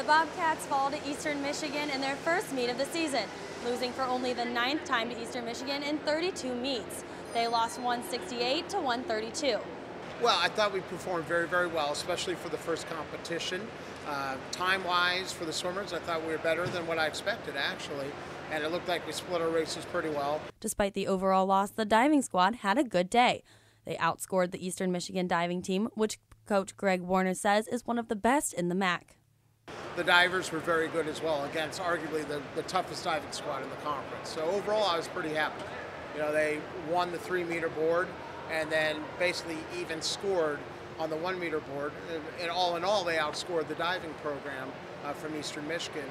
The Bobcats fall to Eastern Michigan in their first meet of the season, losing for only the 9th time to Eastern Michigan in 32 meets. They lost 168 to 132. Well, I thought we performed very, very well, especially for the first competition. Time-wise, for the swimmers, I thought we were better than what I expected, actually. And it looked like we split our races pretty well. Despite the overall loss, the diving squad had a good day. They outscored the Eastern Michigan diving team, which Coach Greg Warner says is one of the best in the MAC. The divers were very good as well, against arguably the toughest diving squad in the conference. So overall, I was pretty happy. You know, they won the 3-meter board and then basically even scored on the 1-meter board. And all in all, they outscored the diving program from Eastern Michigan.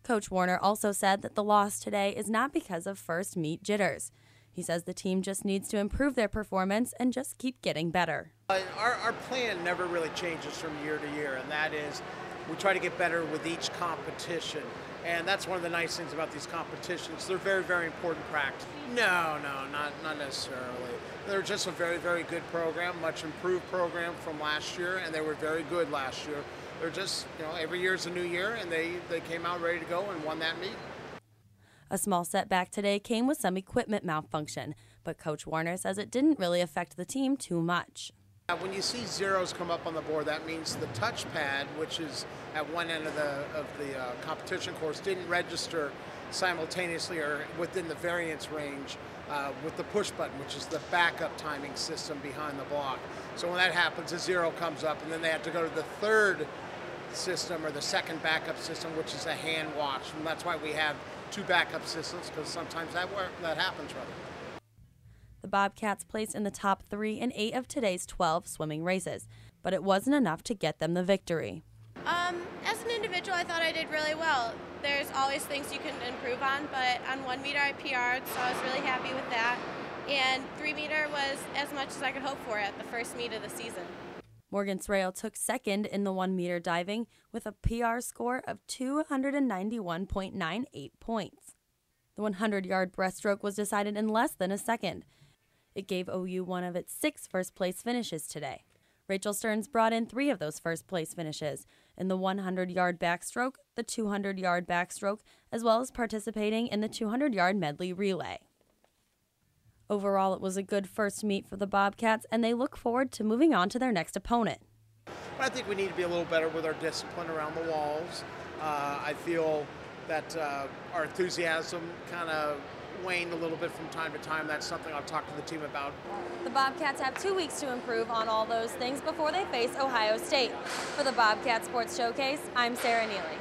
Coach Warner also said that the loss today is not because of first meet jitters. He says the team just needs to improve their performance and just keep getting better. Our plan never really changes from year to year, and that is we try to get better with each competition. And that's one of the nice things about these competitions. They're very, very important practice. No, not necessarily. They're just a very, very good program, much improved program from last year, and they were very good last year. They're just, you know, every year is a new year, and they came out ready to go and won that meet. A small setback today came with some equipment malfunction, but Coach Warner says it didn't really affect the team too much. When you see zeros come up on the board, that means the touchpad, which is at one end of the competition course, didn't register simultaneously or within the variance range with the push button, which is the backup timing system behind the block. So when that happens, a zero comes up, and then they have to go to the third system or the second backup system, which is a hand watch, and that's why we have 2 backup systems, because sometimes that happens. The Bobcats placed in the top 3 in 8 of today's 12 swimming races, but it wasn't enough to get them the victory. As an individual, I thought I did really well. There's always things you can improve on, but on 1 meter I PR'd, so I was really happy with that. And 3 meter was as much as I could hope for at the first meet of the season. Morgan Srail took second in the 1 meter diving with a PR score of 291.98 points. The 100-yard breaststroke was decided in less than a second. It gave OU one of its 6 first-place finishes today. Rachel Stearns brought in 3 of those first-place finishes in the 100-yard backstroke, the 200-yard backstroke, as well as participating in the 200-yard medley relay. Overall, it was a good first meet for the Bobcats, and they look forward to moving on to their next opponent. I think we need to be a little better with our discipline around the walls. I feel that our enthusiasm kind of waned a little bit from time to time. That's something I'll talk to the team about. The Bobcats have 2 weeks to improve on all those things before they face Ohio State. For the Bobcat Sports Showcase, I'm Sarah Neely.